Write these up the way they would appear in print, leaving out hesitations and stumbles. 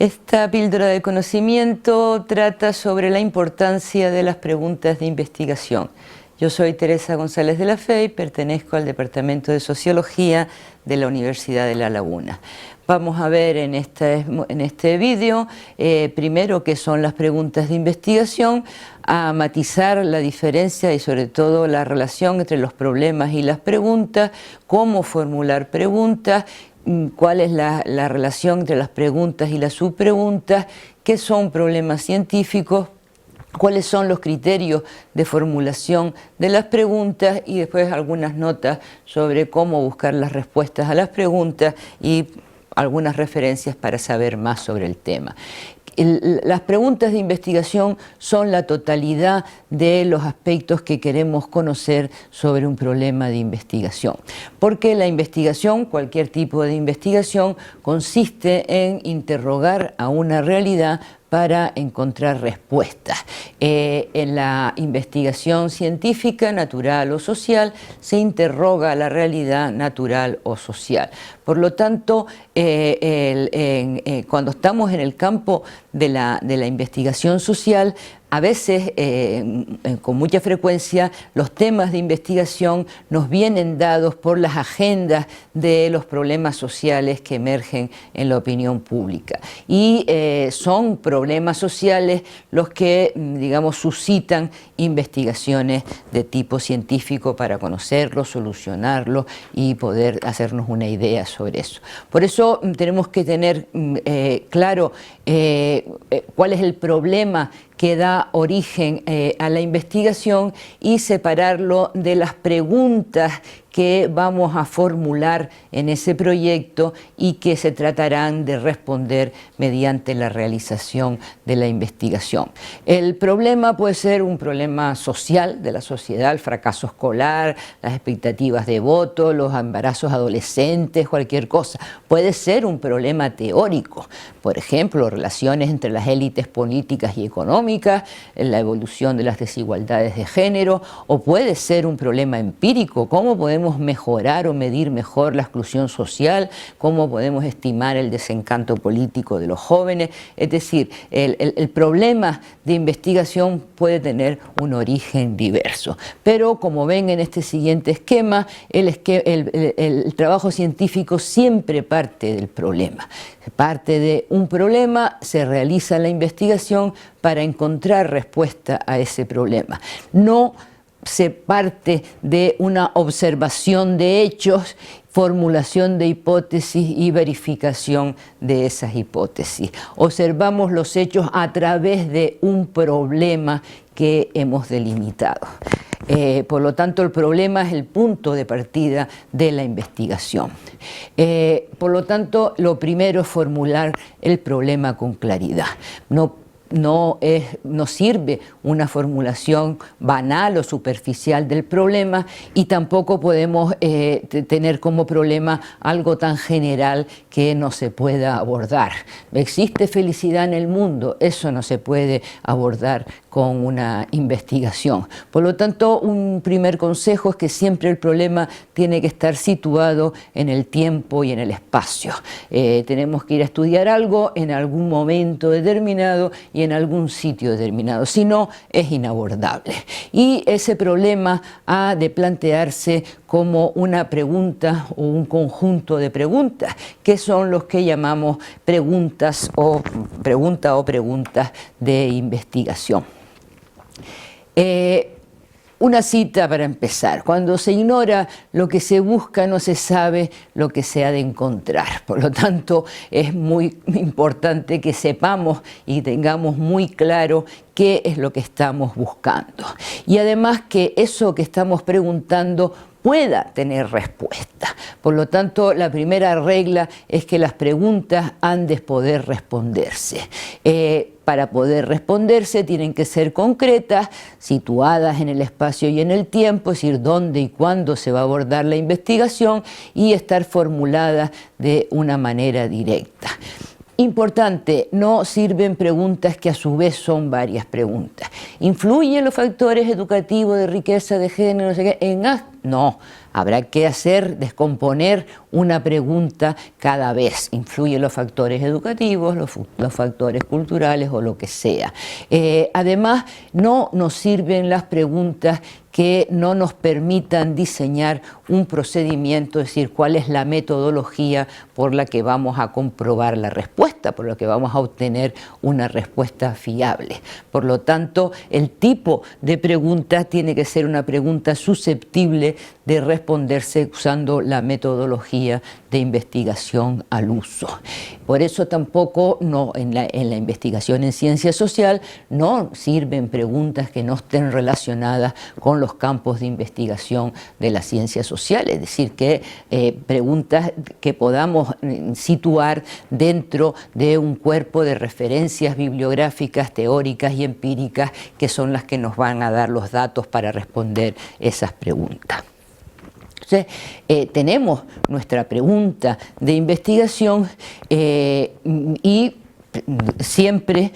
Esta píldora de conocimiento trata sobre la importancia de las preguntas de investigación. Yo soy Teresa González de la Fe y pertenezco al Departamento de Sociología de la Universidad de La Laguna. Vamos a ver en este vídeo primero qué son las preguntas de investigación, a matizar la diferencia y sobre todo la relación entre los problemas y las preguntas, cómo formular preguntas, cuál es la relación entre las preguntas y las subpreguntas, qué son problemas científicos, cuáles son los criterios de formulación de las preguntas y después algunas notas sobre cómo buscar las respuestas a las preguntas y algunas referencias para saber más sobre el tema. Las preguntas de investigación son la totalidad de los aspectos que queremos conocer sobre un problema de investigación. Porque la investigación, cualquier tipo de investigación, consiste en interrogar a una realidad para encontrar respuestas. En la investigación científica, natural o social, se interroga la realidad natural o social. Por lo tanto, cuando estamos en el campo de la investigación social, a veces, con mucha frecuencia, los temas de investigación nos vienen dados por las agendas de los problemas sociales que emergen en la opinión pública. Y son problemas sociales los que, digamos, suscitan investigaciones de tipo científico para conocerlos, solucionarlos y poder hacernos una idea sobre eso. Por eso tenemos que tener claro cuál es el problema que da origen a la investigación y separarlo de las preguntas que vamos a formular en ese proyecto y que se tratarán de responder mediante la realización de la investigación. El problema puede ser un problema social de la sociedad, el fracaso escolar, las expectativas de voto, los embarazos adolescentes, cualquier cosa. Puede ser un problema teórico, por ejemplo, relaciones entre las élites políticas y económicas, la evolución de las desigualdades de género, o puede ser un problema empírico, cómo podemos mejorar o medir mejor la exclusión social, cómo podemos estimar el desencanto político de los jóvenes. Es decir, el problema de investigación puede tener un origen diverso. Pero como ven en este siguiente esquema, el trabajo científico siempre parte del problema. Parte de un problema, se realiza la investigación para encontrar respuesta a ese problema. No se parte de una observación de hechos, formulación de hipótesis y verificación de esas hipótesis. Observamos los hechos a través de un problema que hemos delimitado. Por lo tanto, el problema es el punto de partida de la investigación. Por lo tanto, lo primero es formular el problema con claridad. No sirve una formulación banal o superficial del problema y tampoco podemos tener como problema algo tan general que no se pueda abordar. ¿Existe felicidad en el mundo? Eso no se puede abordar con una investigación. Por lo tanto, un primer consejo es que siempre el problema tiene que estar situado en el tiempo y en el espacio. Tenemos que ir a estudiar algo en algún momento determinado y en algún sitio determinado, si no es inabordable. Y ese problema ha de plantearse como una pregunta o un conjunto de preguntas, que son los que llamamos preguntas o preguntas de investigación. Una cita para empezar: cuando se ignora lo que se busca, no se sabe lo que se ha de encontrar. Por lo tanto, es muy importante que sepamos y tengamos muy claro qué es lo que estamos buscando. Y además que eso que estamos preguntando pueda tener respuesta. Por lo tanto, la primera regla es que las preguntas han de poder responderse. Para poder responderse tienen que ser concretas, situadas en el espacio y en el tiempo, es decir, dónde y cuándo se va a abordar la investigación, y estar formuladas de una manera directa. Importante, no sirven preguntas que a su vez son varias preguntas. ¿Influyen los factores educativos, de riqueza, de género, no sé qué, en No, habrá que descomponer una pregunta cada vez. Influyen los factores educativos, los factores culturales o lo que sea. Además, no nos sirven las preguntas que no nos permitan diseñar un procedimiento, es decir, cuál es la metodología por la que vamos a comprobar la respuesta, por la que vamos a obtener una respuesta fiable. Por lo tanto, el tipo de pregunta tiene que ser una pregunta susceptible de responderse usando la metodología de investigación al uso. Por eso tampoco en la investigación en ciencia social no sirven preguntas que no estén relacionadas con los campos de investigación de las ciencias sociales, es decir, que preguntas que podamos situar dentro de un cuerpo de referencias bibliográficas, teóricas y empíricas que son las que nos van a dar los datos para responder esas preguntas. Entonces, tenemos nuestra pregunta de investigación y siempre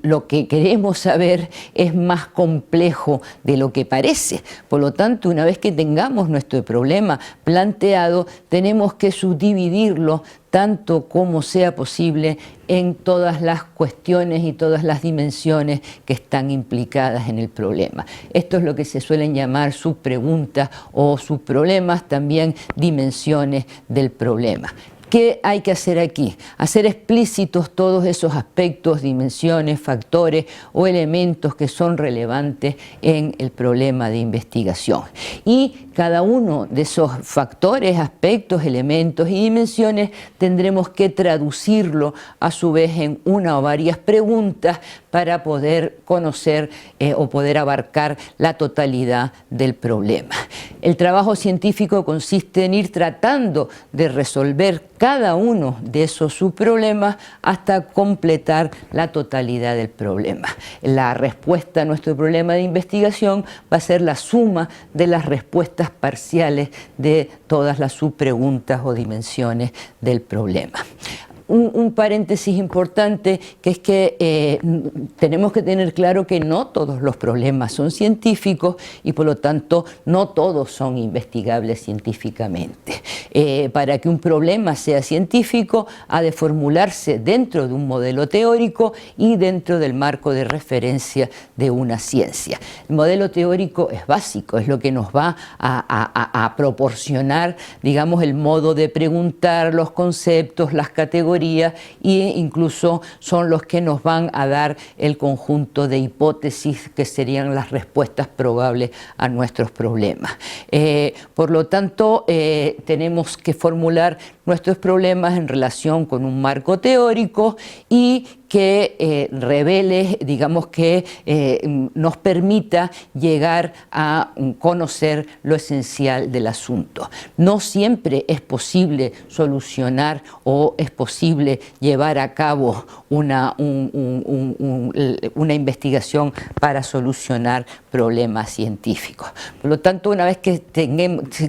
lo que queremos saber es más complejo de lo que parece. Por lo tanto, una vez que tengamos nuestro problema planteado, tenemos que subdividirlo tanto como sea posible en todas las cuestiones y todas las dimensiones que están implicadas en el problema. Esto es lo que se suelen llamar subpreguntas o subproblemas, también dimensiones del problema. ¿Qué hay que hacer aquí? Hacer explícitos todos esos aspectos, dimensiones, factores o elementos que son relevantes en el problema de investigación. Y cada uno de esos factores, aspectos, elementos y dimensiones tendremos que traducirlo a su vez en una o varias preguntas para poder conocer o poder abarcar la totalidad del problema. El trabajo científico consiste en ir tratando de resolver cada uno de esos subproblemas hasta completar la totalidad del problema. La respuesta a nuestro problema de investigación va a ser la suma de las respuestas parciales de todas las subpreguntas o dimensiones del problema. Un paréntesis importante, que es que tenemos que tener claro que no todos los problemas son científicos y por lo tanto no todos son investigables científicamente. Para que un problema sea científico ha de formularse dentro de un modelo teórico y dentro del marco de referencia de una ciencia. El modelo teórico es básico, es lo que nos va a proporcionar, digamos, el modo de preguntar, los conceptos, las categorías, e incluso son los que nos van a dar el conjunto de hipótesis que serían las respuestas probables a nuestros problemas. Por lo tanto, tenemos que formular nuestros problemas en relación con un marco teórico y que revele, digamos que nos permita llegar a conocer lo esencial del asunto. No siempre es posible solucionar o es posible llevar a cabo una investigación para solucionar problemas científicos. Por lo tanto, una vez que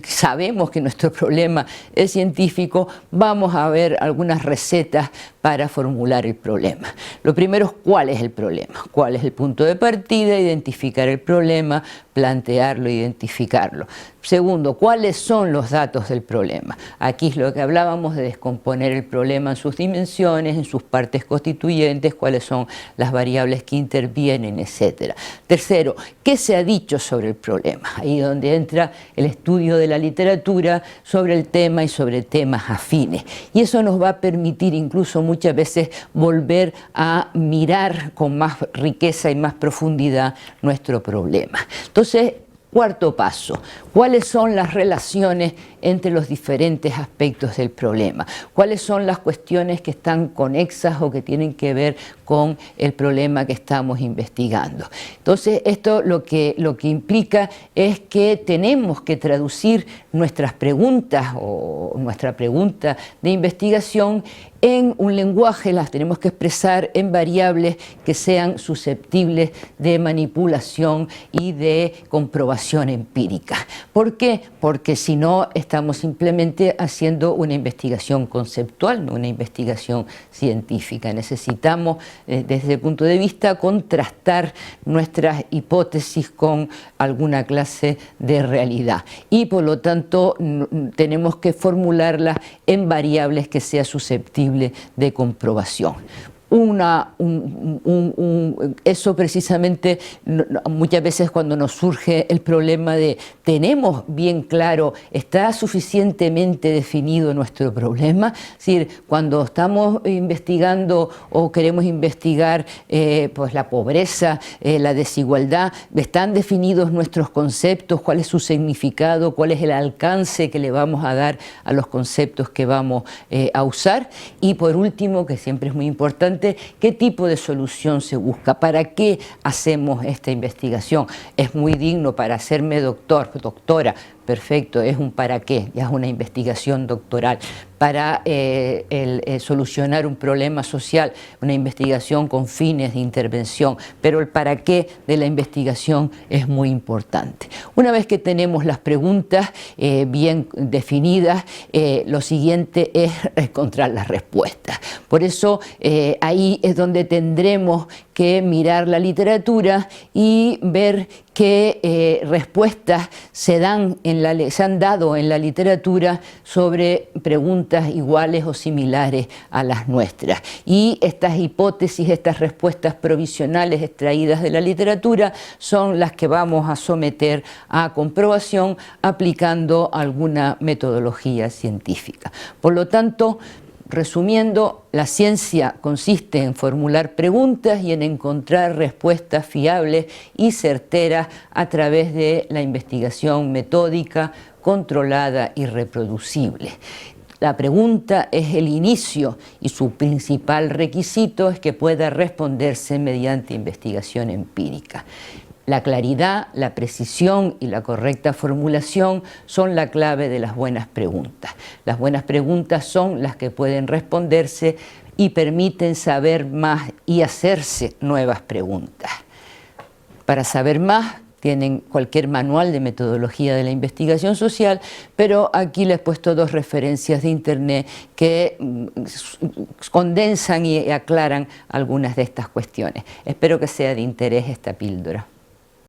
sabemos que nuestro problema es científico, vamos a ver algunas recetas para formular el problema. Lo primero es cuál es el problema, cuál es el punto de partida, identificar el problema, plantearlo, identificarlo. Segundo, ¿cuáles son los datos del problema? Aquí es lo que hablábamos de descomponer el problema en sus dimensiones, en sus partes constituyentes, cuáles son las variables que intervienen, etc. Tercero, ¿qué se ha dicho sobre el problema? Ahí es donde entra el estudio de la literatura sobre el tema y sobre temas afines. Y eso nos va a permitir incluso muchas veces volver a mirar con más riqueza y más profundidad nuestro problema. Entonces, cuarto paso, ¿cuáles son las relaciones entre los diferentes aspectos del problema? ¿Cuáles son las cuestiones que están conexas o que tienen que ver con el problema que estamos investigando? Entonces, esto lo que implica es que tenemos que traducir nuestras preguntas o nuestra pregunta de investigación en un lenguaje, las tenemos que expresar en variables que sean susceptibles de manipulación y de comprobación empírica. ¿Por qué? Porque si no estamos simplemente haciendo una investigación conceptual, no una investigación científica. Necesitamos, desde ese punto de vista, contrastar nuestras hipótesis con alguna clase de realidad. Y por lo tanto, tenemos que formularlas en variables que sea susceptible de comprobación. Eso precisamente, muchas veces cuando nos surge el problema de tenemos bien claro, está suficientemente definido nuestro problema, es decir, cuando estamos investigando o queremos investigar pues la pobreza, la desigualdad, están definidos nuestros conceptos, cuál es su significado, cuál es el alcance que le vamos a dar a los conceptos que vamos a usar. Y por último, que siempre es muy importante, ¿qué tipo de solución se busca? ¿Para qué hacemos esta investigación? Es muy digno para hacerme doctora, perfecto, es un para qué, ya es una investigación doctoral. Para solucionar un problema social, una investigación con fines de intervención, pero el para qué de la investigación es muy importante. Una vez que tenemos las preguntas bien definidas, lo siguiente es encontrar las respuestas. Por eso ahí es donde tendremos que mirar la literatura y ver qué respuestas se han dado en la literatura sobre preguntas iguales o similares a las nuestras. Y estas hipótesis, estas respuestas provisionales extraídas de la literatura son las que vamos a someter a comprobación aplicando alguna metodología científica. Por lo tanto, resumiendo, la ciencia consiste en formular preguntas y en encontrar respuestas fiables y certeras a través de la investigación metódica, controlada y reproducible. La pregunta es el inicio y su principal requisito es que pueda responderse mediante investigación empírica. La claridad, la precisión y la correcta formulación son la clave de las buenas preguntas. Las buenas preguntas son las que pueden responderse y permiten saber más y hacerse nuevas preguntas. Para saber más, tienen cualquier manual de metodología de la investigación social, pero aquí les he puesto dos referencias de internet que condensan y aclaran algunas de estas cuestiones. Espero que sea de interés esta píldora.